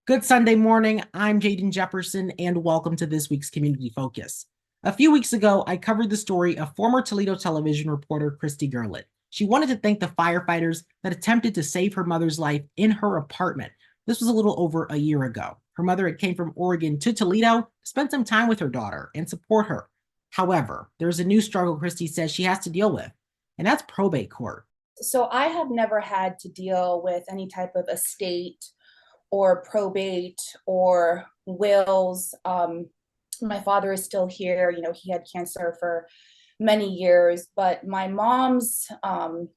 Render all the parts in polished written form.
Good Sunday morning. I'm Jaden Jefferson, and welcome to this week's Community Focus. A few weeks ago, I covered the story of former Toledo television reporter Kristy Gerlett. She wanted to thank the firefighters that attempted to save her mother's life in her apartment. This was a little over a year ago. Her mother had came from Oregon to Toledo to spend some time with her daughter and support her. However, there's a new struggle Kristy says she has to deal with, and that's probate court. So I have never had to deal with any type of estate or probate or wills. My father is still here. He had cancer for many years, but my mom's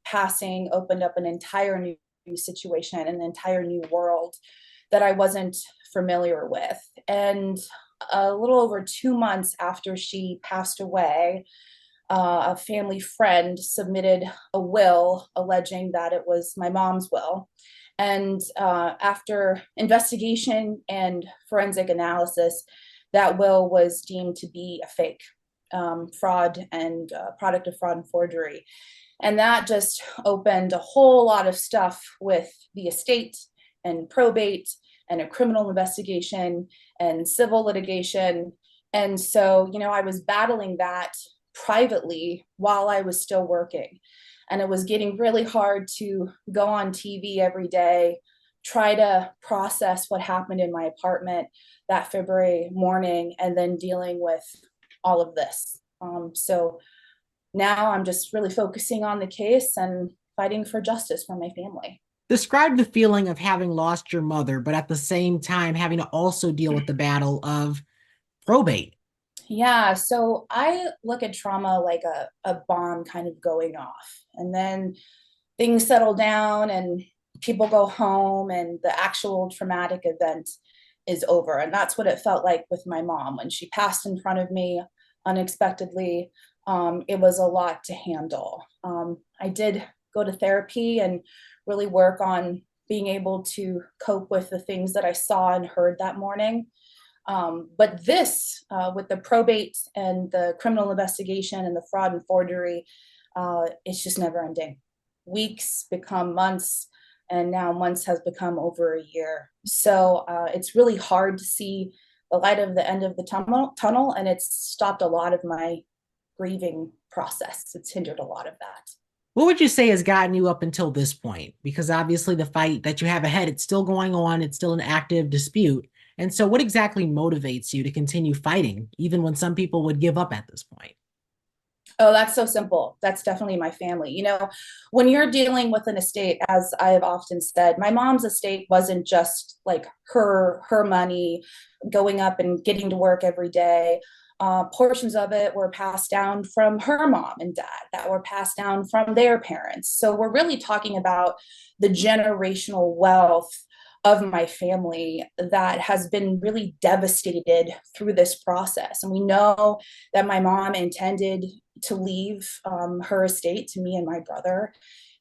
passing opened up an entire new situation, an entire new world that I wasn't familiar with. And a little over 2 months after she passed away, a family friend submitted a will alleging that it was my mom's will. And after investigation and forensic analysis, that will was deemed to be a fake, fraud and product of fraud and forgery. And that just opened a whole lot of stuff with the estate and probate and a criminal investigation and civil litigation. And so, I was battling that privately while I was still working. And it was getting really hard to go on TV every day, try to process what happened in my apartment that February morning, and then dealing with all of this. So now I'm just really focusing on the case and fighting for justice for my family. Describe the feeling of having lost your mother, but at the same time having to also deal with the battle of probate. Yeah, so I look at trauma like a bomb kind of going off, and then things settle down and people go home, and the actual traumatic event is over. And that's what it felt like with my mom when she passed in front of me unexpectedly. It was a lot to handle. I did go to therapy and really work on being able to cope with the things that I saw and heard that morning. But this, with the probate and the criminal investigation and the fraud and forgery, it's just never ending. Weeks become months, and now months has become over a year. So it's really hard to see the light of the end of the tunnel, and it's stopped a lot of my grieving process. It's hindered a lot of that. What would you say has gotten you up until this point? Because obviously the fight that you have ahead, it's still going on, it's still an active dispute. And so what exactly motivates you to continue fighting, even when some people would give up at this point? Oh, that's so simple. That's definitely my family. When you're dealing with an estate, as I have often said, my mom's estate wasn't just like her money going up and getting to work every day. Portions of it were passed down from her mom and dad, that were passed down from their parents. So we're really talking about the generational wealth of my family that has been really devastated through this process. And we know that my mom intended to leave her estate to me and my brother.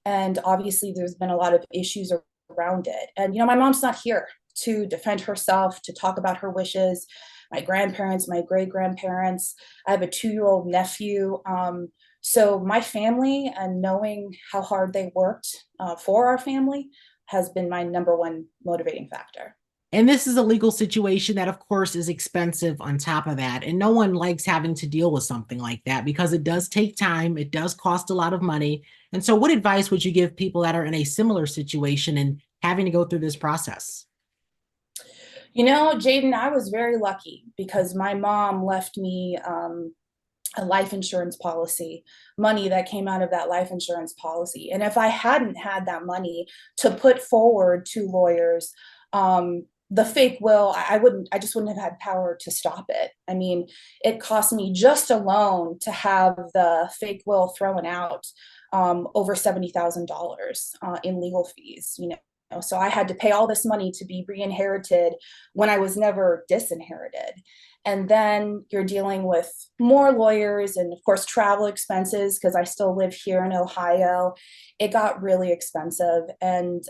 And obviously, there's been a lot of issues around it. And, my mom's not here to defend herself, to talk about her wishes. My grandparents, my great grandparents, I have a 2-year-old nephew. So my family, and knowing how hard they worked for our family, has been my number one motivating factor. And this is a legal situation that, of course, is expensive on top of that. And no one likes having to deal with something like that because it does take time. It does cost a lot of money. And so, what advice would you give people that are in a similar situation and having to go through this process? Jaden, I was very lucky because my mom left me a life insurance policy, money that came out of that life insurance policy. And if I hadn't had that money to put forward to lawyers, the fake will, I just wouldn't have had power to stop it. I mean, it cost me just alone to have the fake will thrown out over $70,000 in legal fees, So I had to pay all this money to be re-inherited when I was never disinherited. And then you're dealing with more lawyers and, of course, travel expenses because I still live here in Ohio. It got really expensive. And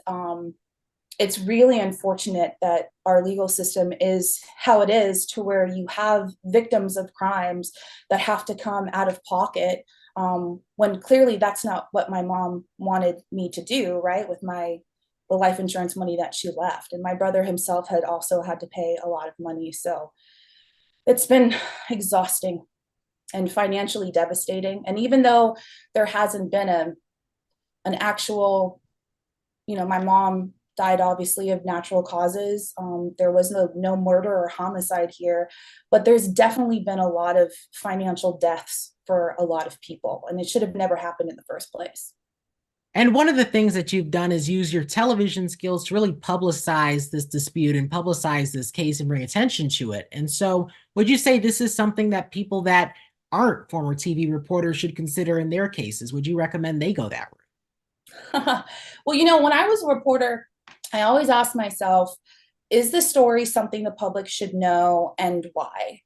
it's really unfortunate that our legal system is how it is, to where you have victims of crimes that have to come out of pocket when clearly that's not what my mom wanted me to do, right? With the life insurance money that she left. And my brother himself had also had to pay a lot of money. So it's been exhausting and financially devastating. And even though there hasn't been an actual, my mom died obviously of natural causes. There was no murder or homicide here, but there's definitely been a lot of financial deaths for a lot of people, and it should have never happened in the first place. And one of the things that you've done is use your television skills to really publicize this dispute and publicize this case and bring attention to it. And so would you say this is something that people that aren't former TV reporters should consider in their cases? Would you recommend they go that route? Well, when I was a reporter, I always asked myself, is this story something the public should know, and why?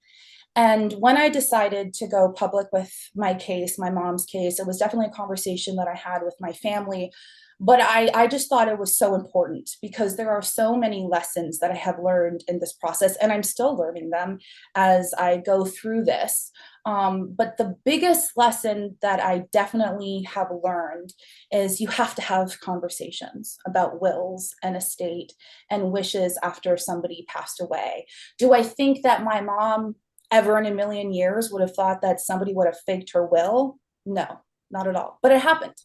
And when I decided to go public with my case, my mom's case, it was definitely a conversation that I had with my family. But I just thought it was so important because there are so many lessons that I have learned in this process, and I'm still learning them as I go through this. But the biggest lesson that I definitely have learned is you have to have conversations about wills and estate and wishes after somebody passed away. Do I think that my mom ever in a million years would have thought that somebody would have faked her will? No, not at all. But it happened.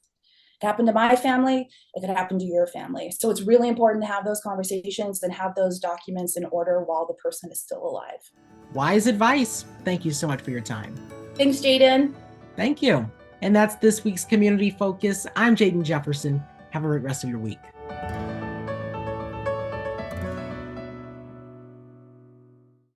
It happened to my family. It could happen to your family. So it's really important to have those conversations and have those documents in order while the person is still alive. Wise advice. Thank you so much for your time. Thanks, Jaden. Thank you. And that's this week's Community Focus. I'm Jaden Jefferson. Have a great rest of your week.